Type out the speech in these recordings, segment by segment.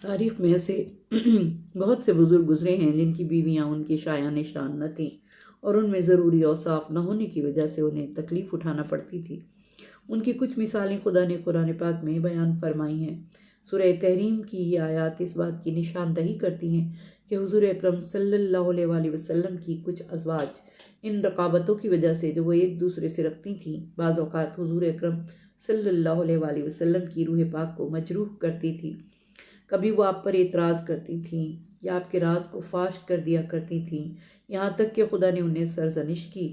تاریخ میں ایسے بہت سے بزرگ گزرے ہیں جن کی بیویاں ان کی شایان شان نہ تھیں اور ان میں ضروری اوصاف نہ ہونے کی وجہ سے انہیں تکلیف اٹھانا پڑتی تھی۔ ان کی کچھ مثالیں خدا نے قرآن پاک میں بیان فرمائی ہیں۔ سورہ تحریم کی یہ آیات اس بات کی نشاندہی کرتی ہیں کہ حضور اکرم صلی اللہ علیہ وآلہ وسلم کی کچھ ازواج ان رقابتوں کی وجہ سے جو وہ ایک دوسرے سے رکھتی تھیں، بعض اوقات حضور اکرم صلی اللہ علیہ وآلہ وسلم کی روح پاک کو مجروح کرتی تھی۔ کبھی وہ آپ پر اعتراض کرتی تھیں یا آپ کے راز کو فاش کر دیا کرتی تھیں، یہاں تک کہ خدا نے انہیں سرزنش کی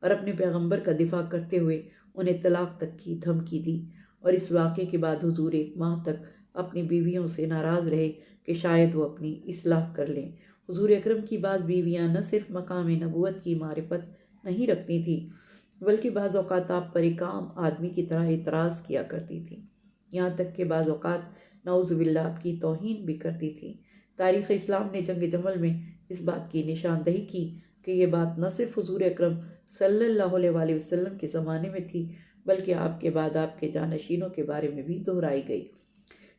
اور اپنے پیغمبر کا دفاع کرتے ہوئے انہیں طلاق تک کی دھمکی دی، اور اس واقعے کے بعد حضور 1 ماہ تک اپنی بیویوں سے ناراض رہے کہ شاید وہ اپنی اصلاح کر لیں۔ حضور اکرم کی بعض بیویاں نہ صرف مقام نبوت کی معرفت نہیں رکھتی تھیں بلکہ بعض اوقات آپ پر ایک عام آدمی کی طرح اعتراض کیا کرتی تھیں، یہاں تک کہ بعض اوقات نعوذ باللہ آپ کی توہین بھی کرتی تھیں۔ تاریخ اسلام نے جنگ جمل میں اس بات کی نشاندہی کی کہ یہ بات نہ صرف حضور اکرم صلی اللہ علیہ وآلہ وسلم کے زمانے میں تھی بلکہ آپ کے بعد آپ کے جانشینوں کے بارے میں بھی دہرائی گئی۔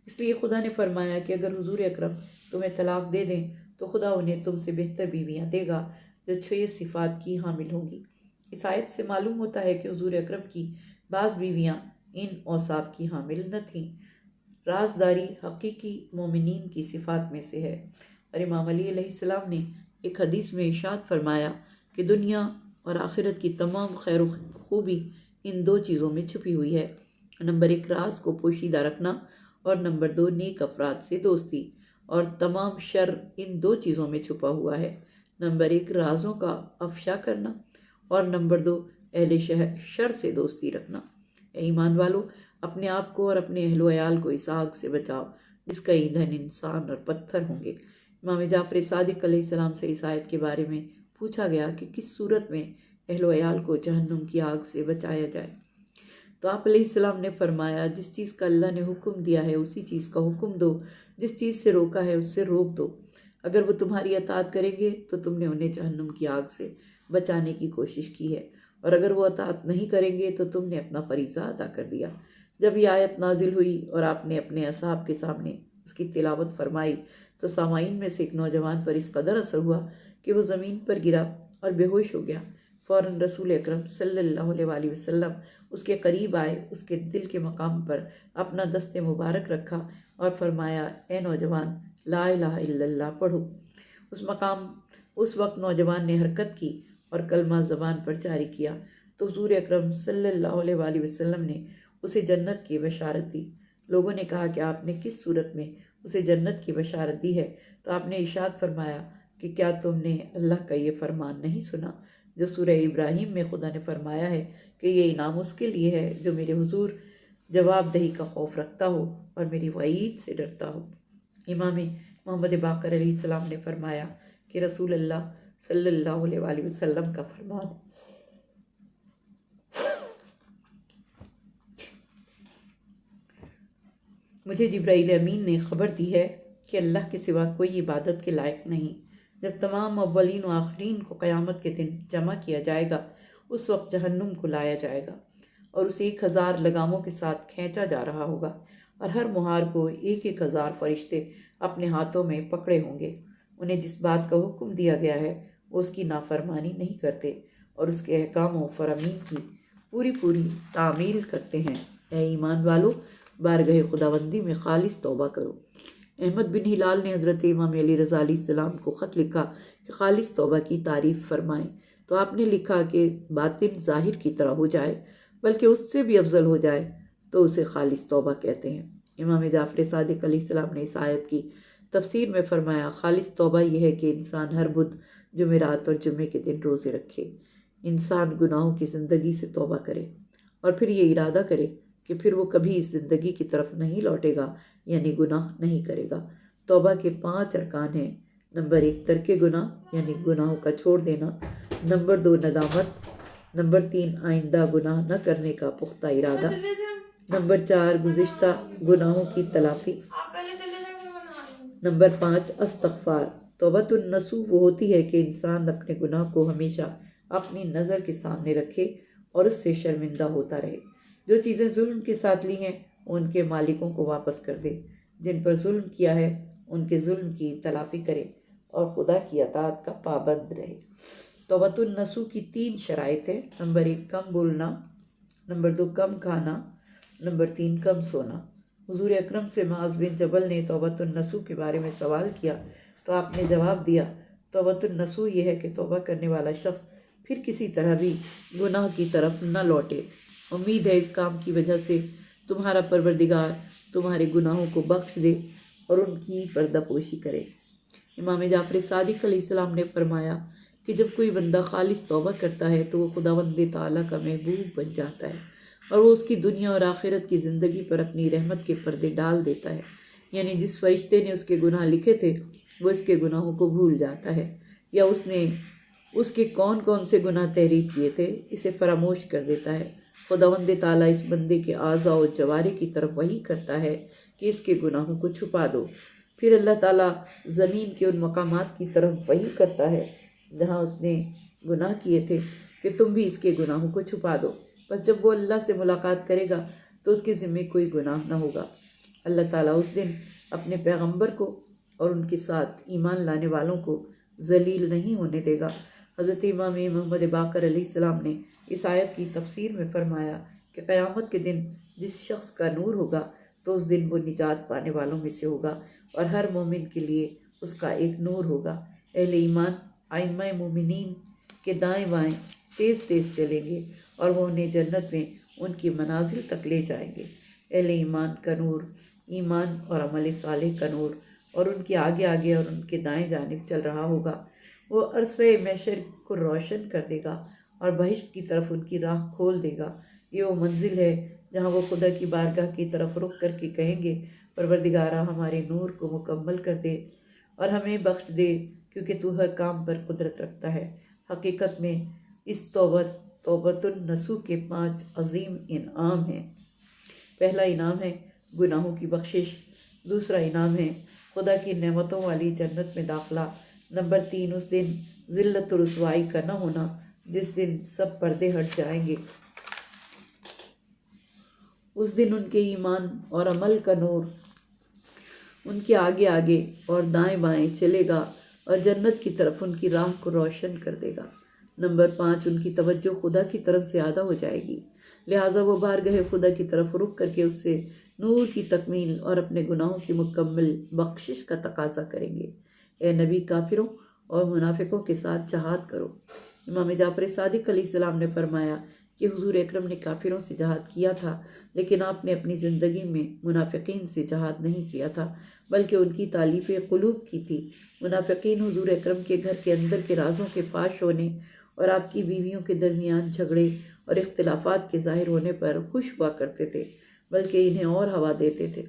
اس لیے خدا نے فرمایا کہ اگر حضور اکرم تمہیں طلاق دے دیں تو خدا انہیں تم سے بہتر بیویاں دے گا جو 6 صفات کی حامل ہوں گی۔ اس آیت سے معلوم ہوتا ہے کہ حضور اکرم کی بعض بیویاں ان اوصاف کی حامل نہ تھیں۔ رازداری حقیقی مومنین کی صفات میں سے ہے، اور امام علی علیہ السلام نے ایک حدیث میں ارشاد فرمایا کہ دنیا اور آخرت کی تمام خیر و خوبی ان 2 چیزوں میں چھپی ہوئی ہے۔ نمبر 1 راز کو پوشیدہ رکھنا، اور نمبر 2 نیک افراد سے دوستی، اور تمام شر ان 2 چیزوں میں چھپا ہوا ہے۔ نمبر 1 رازوں کا افشا کرنا، اور نمبر 2 اہل شر سے دوستی رکھنا۔ اے ایمان والو، اپنے آپ کو اور اپنے اہل و عیال کو اس آگ سے بچاؤ جس کا ایندھن انسان اور پتھر ہوں گے۔ امام جعفر صادق علیہ السلام سے اس آیت کے بارے میں پوچھا گیا کہ کس صورت میں اہل و عیال کو جہنم کی آگ سے بچایا جائے، تو آپ علیہ السلام نے فرمایا جس چیز کا اللہ نے حکم دیا ہے اسی چیز کا حکم دو، جس چیز سے روکا ہے اس سے روک دو۔ اگر وہ تمہاری اطاعت کریں گے تو تم نے انہیں جہنم کی آگ سے بچانے کی کوشش کی ہے، اور اگر وہ اطاعت نہیں کریں گے تو تم نے اپنا فریضہ ادا کر دیا۔ جب یہ آیت نازل ہوئی اور آپ نے اپنے اصحاب کے سامنے اس کی تلاوت فرمائی تو سامعین میں سے ایک نوجوان پر اس قدر اثر ہوا کہ وہ زمین پر گرا اور بے ہوش ہو گیا۔ فوراً رسول اکرم صلی اللہ علیہ وآلہ وسلم اس کے قریب آئے، اس کے دل کے مقام پر اپنا دست مبارک رکھا اور فرمایا، اے نوجوان، لا الہ الا اللہ پڑھو۔ اس وقت نوجوان نے حرکت کی اور کلمہ زبان پر جاری کیا تو حضور اکرم صلی اللہ علیہ وآلہ وسلم نے اسے جنت کی بشارت دی۔ لوگوں نے کہا کہ آپ نے کس صورت میں اسے جنت کی بشارت دی ہے؟ تو آپ نے ارشاد فرمایا کہ کیا تم نے اللہ کا یہ فرمان نہیں سنا جو سورہ ابراہیم میں خدا نے فرمایا ہے کہ یہ انعام اس کے لیے ہے جو میرے حضور جواب دہی کا خوف رکھتا ہو اور میری وعید سے ڈرتا ہو۔ امام محمد باقر علیہ السلام نے فرمایا کہ رسول اللہ صلی اللہ علیہ وآلہ وسلم کا فرمان مجھے جبرائیل امین نے خبر دی ہے کہ اللہ کے سوا کوئی عبادت کے لائق نہیں۔ جب تمام اولین و آخرین کو قیامت کے دن جمع کیا جائے گا اس وقت جہنم کو لایا جائے گا اور اسے 1000 لگاموں کے ساتھ کھینچا جا رہا ہوگا، اور ہر مہار کو 1000 فرشتے اپنے ہاتھوں میں پکڑے ہوں گے۔ انہیں جس بات کا حکم دیا گیا ہے وہ اس کی نافرمانی نہیں کرتے اور اس کے احکام و فرامین کی پوری تعمیل کرتے ہیں۔ اے ایمان والو، بارگاہ خداوندی میں خالص توبہ کرو۔ احمد بن ہلال نے حضرت امام علی رضا علیہ السلام کو خط لکھا کہ خالص توبہ کی تعریف فرمائیں، تو آپ نے لکھا کہ باطن ظاہر کی طرح ہو جائے بلکہ اس سے بھی افضل ہو جائے تو اسے خالص توبہ کہتے ہیں۔ امام جعفر صادق علیہ السلام نے اس آیت کی تفسیر میں فرمایا، خالص توبہ یہ ہے کہ انسان ہر بدھ جمعرات اور جمعے کے دن روزے رکھے، انسان گناہوں کی زندگی سے توبہ کرے اور پھر یہ ارادہ کرے کہ پھر وہ کبھی اس زندگی کی طرف نہیں لوٹے گا، یعنی گناہ نہیں کرے گا۔ توبہ کے 5 ارکان ہیں۔ نمبر 1 ترک گناہ یعنی گناہوں کا چھوڑ دینا، نمبر 2 ندامت، نمبر 3 آئندہ گناہ نہ کرنے کا پختہ ارادہ، نمبر 4 گزشتہ گناہوں کی تلافی، نمبر 5 استغفار۔ توبۃ النصوح وہ ہوتی ہے کہ انسان اپنے گناہ کو ہمیشہ اپنی نظر کے سامنے رکھے اور اس سے شرمندہ ہوتا رہے۔ جو چیزیں ظلم کے ساتھ لی ہیں ان کے مالکوں کو واپس کر دے، جن پر ظلم کیا ہے ان کے ظلم کی تلافی کرے اور خدا کی اطاعت کا پابند رہے۔ توبۃ النصوح کی 3 شرائط ہیں۔ نمبر 1 کم بولنا، نمبر 2 کم کھانا، نمبر 3 کم سونا۔ حضور اکرم سے معاذ بن جبل نے توبۃ النصوح کے بارے میں سوال کیا تو آپ نے جواب دیا، توبۃ النصوح یہ ہے کہ توبہ کرنے والا شخص پھر کسی طرح بھی گناہ کی طرف نہ لوٹے۔ امید ہے اس کام کی وجہ سے تمہارا پروردگار تمہارے گناہوں کو بخش دے اور ان کی پردہ پوشی کرے۔ امام جعفر صادق علیہ السلام نے فرمایا کہ جب کوئی بندہ خالص توبہ کرتا ہے تو وہ خداوند تعالیٰ کا محبوب بن جاتا ہے اور وہ اس کی دنیا اور آخرت کی زندگی پر اپنی رحمت کے پردے ڈال دیتا ہے، یعنی جس فرشتے نے اس کے گناہ لکھے تھے وہ اس کے گناہوں کو بھول جاتا ہے، یا اس نے اس کے کون کون سے گناہ تحریر کیے تھے اسے فراموش کر دیتا ہے۔ خداوند تعالیٰ اس بندے کے اعضاء و جوارح کی طرف وحی کرتا ہے کہ اس کے گناہوں کو چھپا دو۔ پھر اللہ تعالیٰ زمین کے ان مقامات کی طرف وحی کرتا ہے جہاں اس نے گناہ کیے تھے کہ تم بھی اس کے گناہوں کو چھپا دو۔ بس جب وہ اللہ سے ملاقات کرے گا تو اس کے ذمے کوئی گناہ نہ ہوگا۔ اللہ تعالیٰ اس دن اپنے پیغمبر کو اور ان کے ساتھ ایمان لانے والوں کو ذلیل نہیں ہونے دے گا۔ حضرت امام محمد باقر علیہ السلام نے اس آیت کی تفسیر میں فرمایا کہ قیامت کے دن جس شخص کا نور ہوگا تو اس دن وہ نجات پانے والوں میں سے ہوگا اور ہر مومن کے لیے اس کا ایک نور ہوگا۔ اہل ایمان ائمہ مومنین کے دائیں بائیں تیز تیز چلیں گے اور وہ انہیں جنت میں ان کی منازل تک لے جائیں گے۔ اہل ایمان کا نور ایمان اور عمل صالح کا نور اور ان کے آگے آگے اور ان کے دائیں جانب چل رہا ہوگا۔ وہ عرصۂ محشر کو روشن کر دے گا اور بہشت کی طرف ان کی راہ کھول دے گا۔ یہ وہ منزل ہے جہاں وہ خدا کی بارگاہ کی طرف رخ کر کے کہیں گے، پروردگارا ہمارے نور کو مکمل کر دے اور ہمیں بخش دے کیونکہ تو ہر کام پر قدرت رکھتا ہے۔ حقیقت میں اس توبۃ النصوح کے 5 عظیم انعام ہیں۔ پہلا انعام ہے گناہوں کی بخشش، دوسرا انعام ہے خدا کی نعمتوں والی جنت میں داخلہ، نمبر 3 اس دن ذلت و رسوائی کا نہ ہونا جس دن سب پردے ہٹ جائیں گے۔ اس دن ان کے ایمان اور عمل کا نور ان کے آگے آگے اور دائیں بائیں چلے گا اور جنت کی طرف ان کی راہ کو روشن کر دے گا۔ نمبر 5 ان کی توجہ خدا کی طرف زیادہ ہو جائے گی، لہٰذا وہ بارگاہ خدا کی طرف رخ کر کے اس سے نور کی تکمیل اور اپنے گناہوں کی مکمل بخشش کا تقاضا کریں گے۔ اے نبی، کافروں اور منافقوں کے ساتھ جہاد کرو۔ امام جعفر صادق علیہ السلام نے فرمایا کہ حضور اکرم نے کافروں سے جہاد کیا تھا، لیکن آپ نے اپنی زندگی میں منافقین سے جہاد نہیں کیا تھا بلکہ ان کی تالیف قلوب کی تھی۔ منافقین حضور اکرم کے گھر کے اندر کے رازوں کے فاش ہونے اور آپ کی بیویوں کے درمیان جھگڑے اور اختلافات کے ظاہر ہونے پر خوش ہوا کرتے تھے، بلکہ انہیں اور ہوا دیتے تھے۔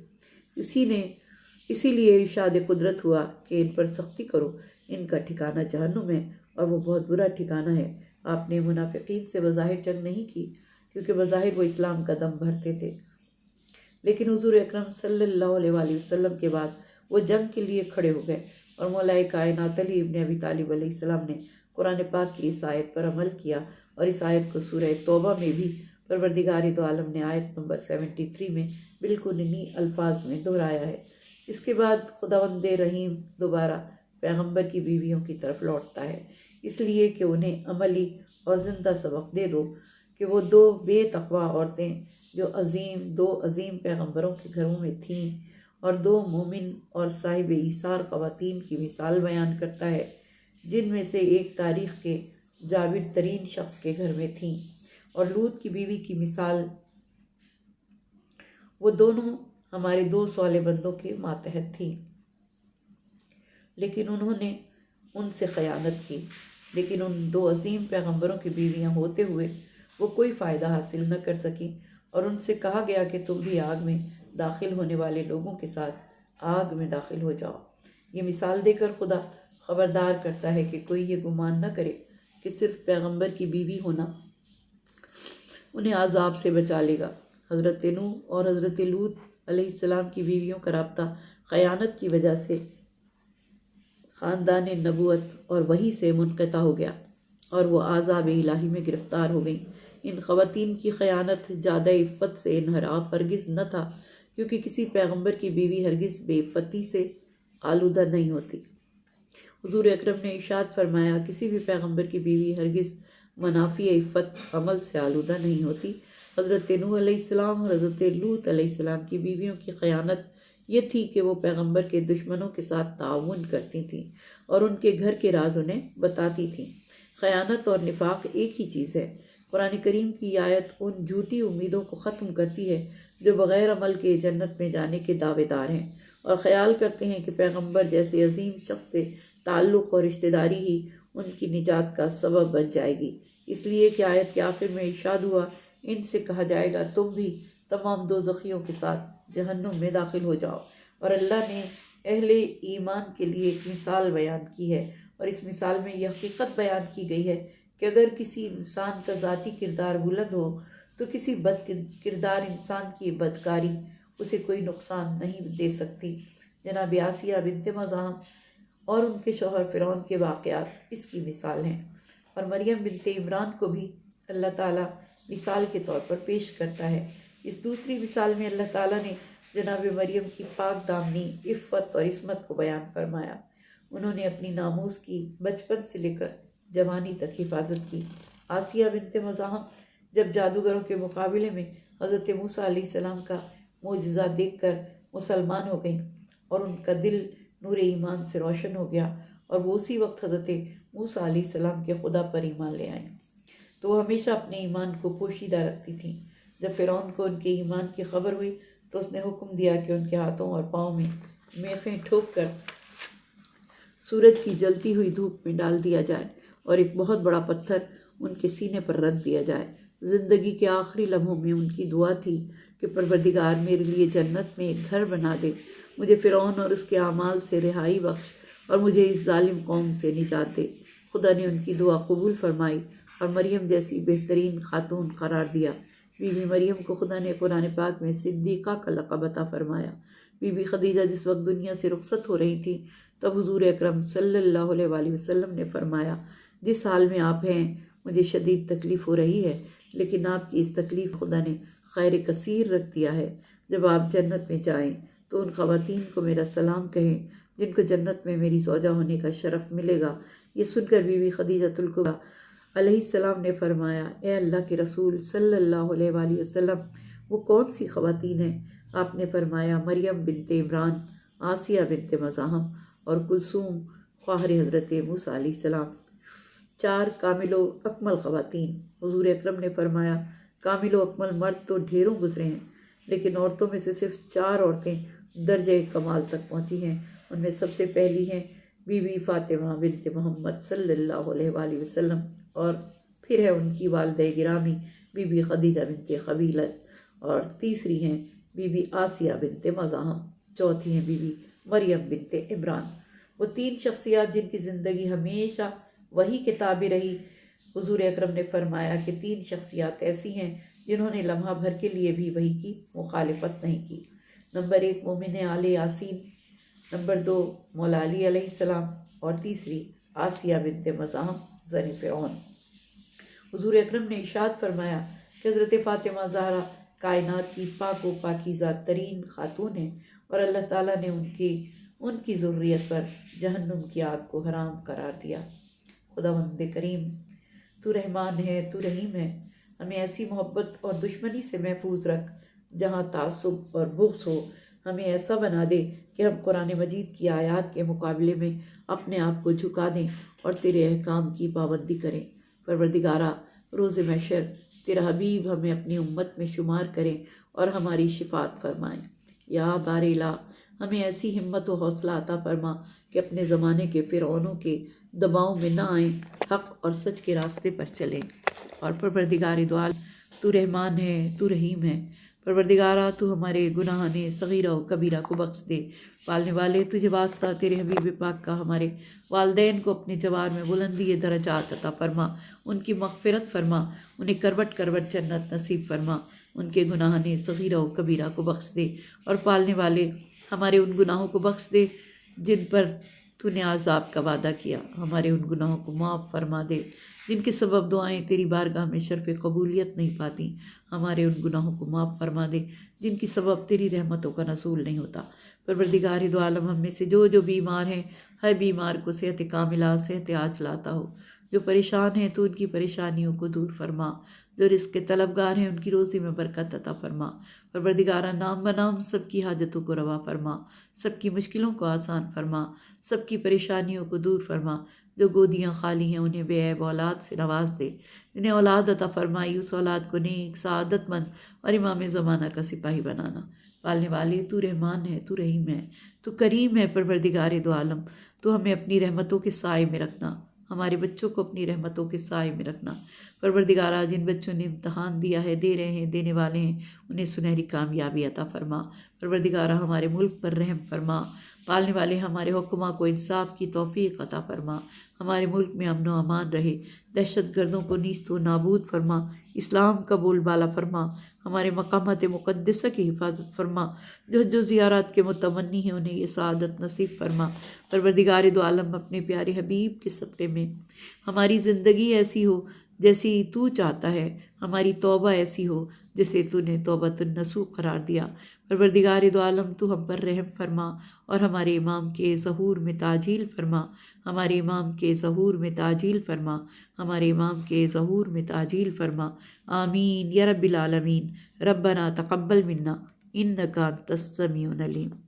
اسی لیے ارشاد قدرت ہوا کہ ان پر سختی کرو، ان کا ٹھکانہ جہنم ہے اور وہ بہت برا ٹھکانہ ہے۔ آپ نے منافقین سے بظاہر جنگ نہیں کی کیونکہ بظاہر وہ اسلام کا دم بھرتے تھے، لیکن حضور اکرم صلی اللہ علیہ وآلہ وسلم کے بعد وہ جنگ کے لیے کھڑے ہو گئے اور مولا کائنات علی ابن ابی طالب علیہ السلام نے قرآن پاک کی اس آیت پر عمل کیا اور اس آیت کو سورہ توبہ میں بھی پروردگار دو عالم نے آیت نمبر 73 میں بالکل انہی الفاظ میں دہرایا ہے۔ اس کے بعد خداوند رحیم دوبارہ پیغمبر کی بیویوں کی طرف لوٹتا ہے، اس لیے کہ انہیں عملی اور زندہ سبق دے دو کہ وہ 2 بے تقوی عورتیں جو دو عظیم پیغمبروں کے گھروں میں تھیں اور 2 مومن اور صاحب ایثار خواتین کی مثال بیان کرتا ہے، جن میں سے ایک تاریخ کے جاوید ترین شخص کے گھر میں تھیں، اور لوط کی بیوی کی مثال وہ دونوں ہمارے 2 صالح بندوں کے ماتحت تھیں، لیکن انہوں نے ان سے خیانت کی۔ لیکن ان 2 عظیم پیغمبروں کی بیویاں ہوتے ہوئے وہ کوئی فائدہ حاصل نہ کر سکیں اور ان سے کہا گیا کہ تم بھی آگ میں داخل ہونے والے لوگوں کے ساتھ آگ میں داخل ہو جاؤ۔ یہ مثال دے کر خدا خبردار کرتا ہے کہ کوئی یہ گمان نہ کرے کہ صرف پیغمبر کی بیوی ہونا انہیں عذاب سے بچا لے گا۔ حضرت نوح اور حضرت لوط علیہ السلام کی بیویوں کا رابطہ خیانت کی وجہ سے خاندان نبوت اور وحی سے منقطع ہو گیا اور وہ عذاب الہی میں گرفتار ہو گئیں۔ ان خواتین کی خیانت زیادہ عفت سے انحراف ہرگز نہ تھا کیونکہ کسی پیغمبر کی بیوی ہرگز بے عفتی سے آلودہ نہیں ہوتی۔ حضور اکرم نے ارشاد فرمایا، کسی بھی پیغمبر کی بیوی ہرگز منافی عفت عمل سے آلودہ نہیں ہوتی۔ حضرت نوح علیہ السلام اور حضرت لوط علیہ السلام کی بیویوں کی خیانت یہ تھی کہ وہ پیغمبر کے دشمنوں کے ساتھ تعاون کرتی تھیں اور ان کے گھر کے راز انہیں بتاتی تھیں۔ خیانت اور نفاق ایک ہی چیز ہے۔ قرآن کریم کی آیت ان جھوٹی امیدوں کو ختم کرتی ہے جو بغیر عمل کے جنت میں جانے کے دعوے دار ہیں اور خیال کرتے ہیں کہ پیغمبر جیسے عظیم شخص سے تعلق اور رشتہ داری ہی ان کی نجات کا سبب بن جائے گی۔ اس لیے کہ آیت کے آخر میں ارشاد ہوا، ان سے کہا جائے گا تم بھی تمام دوزخیوں کے ساتھ جہنم میں داخل ہو جاؤ۔ اور اللہ نے اہل ایمان کے لیے ایک مثال بیان کی ہے، اور اس مثال میں یہ حقیقت بیان کی گئی ہے کہ اگر کسی انسان کا ذاتی کردار بلند ہو تو کسی بد کردار انسان کی بدکاری اسے کوئی نقصان نہیں دے سکتی۔ جناب آسیہ بنت مزاحم اور ان کے شوہر فرعون کے واقعات اس کی مثال ہیں، اور مریم بنت عمران کو بھی اللہ تعالیٰ مثال کے طور پر پیش کرتا ہے۔ اس دوسری مثال میں اللہ تعالیٰ نے جناب مریم کی پاک دامنی، عفت اور عصمت کو بیان فرمایا۔ انہوں نے اپنی ناموس کی بچپن سے لے کر جوانی تک حفاظت کی۔ آسیہ بنت مزاحم جب جادوگروں کے مقابلے میں حضرت موسیٰ علیہ السلام کا معجزہ دیکھ کر مسلمان ہو گئیں اور ان کا دل نور ایمان سے روشن ہو گیا، اور وہ اسی وقت حضرت موسیٰ علیہ السلام کے خدا پر ایمان لے آئیں، تو وہ ہمیشہ اپنے ایمان کو پوشیدہ رکھتی تھیں۔ جب فرعون کو ان کے ایمان کی خبر ہوئی تو اس نے حکم دیا کہ ان کے ہاتھوں اور پاؤں میں میخیں ٹھوک کر سورج کی جلتی ہوئی دھوپ میں ڈال دیا جائے اور ایک بہت بڑا پتھر ان کے سینے پر رکھ دیا جائے۔ زندگی کے آخری لمحوں میں ان کی دعا تھی کہ پروردگار میرے لیے جنت میں ایک گھر بنا دے، مجھے فرعون اور اس کے اعمال سے رہائی بخش اور مجھے اس ظالم قوم سے نجات دے۔ خدا نے ان کی دعا قبول فرمائی اور مریم جیسی بہترین خاتون قرار دیا۔ بی بی مریم کو خدا نے قرآن پاک میں صدیقہ کا لقب عطا فرمایا۔ بی بی خدیجہ جس وقت دنیا سے رخصت ہو رہی تھی تب حضور اکرم صلی اللہ علیہ وآلہ وسلم نے فرمایا، جس حال میں آپ ہیں مجھے شدید تکلیف ہو رہی ہے، لیکن آپ کی اس تکلیف خدا نے خیر کثیر رکھ دیا ہے۔ جب آپ جنت میں جائیں تو ان خواتین کو میرا سلام کہیں جن کو جنت میں میری زوجہ ہونے کا شرف ملے گا۔ یہ سن کر بی بی خدیجۃ الکبریٰ علیہ السلام نے فرمایا، اے اللہ کے رسول صلی اللہ علیہ وآلہ وسلم، وہ کون سی خواتین ہیں؟ آپ نے فرمایا، مریم بنت عمران، آسیہ بنت مزاحم اور کلثوم خواہر حضرت موسیٰ علیہ السلام، 4 کامل و اکمل خواتین۔ حضور اکرم نے فرمایا، کامل و اکمل مرد تو ڈھیروں گزرے ہیں، لیکن عورتوں میں سے صرف 4 عورتیں درجہ کمال تک پہنچی ہیں۔ ان میں سب سے پہلی ہیں بی بی فاطمہ بنت محمد صلی اللہ علیہ وآلہ وسلم، اور پھر ہے ان کی والدہ گرامی بی بی خدیجہ بنت خویلد، اور تیسری ہیں بی بی آسیہ بنت مزاحم، چوتھی ہیں بی بی مریم بنت عمران۔ وہ 3 شخصیات جن کی زندگی ہمیشہ وحی کے تابع رہی۔ حضور اکرم نے فرمایا کہ 3 شخصیات ایسی ہیں جنہوں نے لمحہ بھر کے لیے بھی وحی کی مخالفت نہیں کی۔ نمبر 1 مومن آل یاسین، نمبر 2 مولا علی علیہ السلام، اور تیسری آسیہ بنت مزاحم زن فرعون۔ حضور اکرم نے ارشاد فرمایا کہ حضرت فاطمہ زہرا کائنات کی پاک و پاکیزہ ترین خاتون ہیں، اور اللہ تعالیٰ نے ان کی ذریت پر جہنم کی آگ کو حرام قرار دیا۔ خداوند کریم، تو رحمان ہے، تو رحیم ہے، ہمیں ایسی محبت اور دشمنی سے محفوظ رکھ جہاں تعصب اور بغض ہو۔ ہمیں ایسا بنا دے کہ ہم قرآن مجید کی آیات کے مقابلے میں اپنے آپ کو جھکا دیں اور تیرے احکام کی پابندی کریں۔ پروردگارہ، روز محشر تیرا حبیب ہمیں اپنی امت میں شمار کریں اور ہماری شفاعت فرمائیں۔ یا بار الہ، ہمیں ایسی ہمت و حوصلہ عطا فرما کہ اپنے زمانے کے فرعونوں کے دباؤ میں نہ آئیں، حق اور سچ کے راستے پر چلیں۔ اور پروردگار دو عالم، تو رحمان ہے، تو رحیم ہے۔ پروردگارہ، تو ہمارے گناہان صغیرہ و کبیرہ کو بخش دے۔ پالنے والے، تجھے واسطہ تیرے حبیب پاک کا ہمارے والدین کو اپنے جوار میں بلندی درجات عطا فرما، ان کی مغفرت فرما، انہیں کروٹ کروٹ جنت نصیب فرما، ان کے گناہان صغیرہ و کبیرہ کو بخش دے۔ اور پالنے والے، ہمارے ان گناہوں کو بخش دے جن پر تو نے عذاب کا وعدہ کیا، ہمارے ان گناہوں کو معاف فرما دے جن کے سبب دعائیں تیری بارگاہ میں شرف قبولیت نہیں پاتی، ہمارے ان گناہوں کو معاف فرما دے جن کی سبب تیری رحمتوں کا نزول نہیں ہوتا۔ پروردگار دو عالم، ہم میں سے جو بیمار ہیں، ہر بیمار کو صحت کاملہ، صحت عاجلہ لاتا ہو۔ جو پریشان ہیں تو ان کی پریشانیوں کو دور فرما، جو رزق کے طلبگار ہیں ان کی روزی میں برکت عطا فرما۔ پروردگارہ نام بنام سب کی حاجتوں کو روا فرما، سب کی مشکلوں کو آسان فرما، سب کی پریشانیوں کو دور فرما۔ جو گودیاں خالی ہیں انہیں بے عیب اولاد سے نواز دے، جنہیں اولاد عطا فرمائی اس اولاد کو نیک، سعادت مند اور امام زمانہ کا سپاہی بنانا۔ پالنے والے تو رحمان ہے، تو رحیم ہے، تو کریم ہے۔ پروردگار دو عالم، تو ہمیں اپنی رحمتوں کے سائے میں رکھنا، ہمارے بچوں کو اپنی رحمتوں کے سائے میں رکھنا۔ پروردگارہ جن بچوں نے امتحان دیا ہے، دے رہے ہیں، دینے والے ہیں، انہیں سنہری کامیابی عطا فرما۔ پروردگارہ ہمارے ملک پر رحم فرما۔ پالنے والے ہمارے حکماں کو انصاف کی توفیق عطا فرما، ہمارے ملک میں امن و امان رہے، دہشت گردوں کو نیست و نابود فرما، اسلام کا بول بالا فرما، ہمارے مقامات مقدسہ کی حفاظت فرما۔ جو زیارات کے متمنی ہیں انہیں یہ سعادت نصیب فرما۔ پروردگار دو عالم، اپنے پیارے حبیب کے صدقے میں ہماری زندگی ایسی ہو جیسی تو چاہتا ہے، ہماری توبہ ایسی ہو جسے تو نے توبۃ النصوح قرار دیا۔ پروردگار دو عالم، تو ہم پر رحم فرما اور ہمارے امام کے ظہور میں تعجیل فرما، ہمارے امام کے ظہور میں تعجیل فرما، ہمارے امام کے ظہور میں تعجیل فرما۔ آمین یا رب العالمین۔ ربنا تقبل منا انک انت السمیع العلیم۔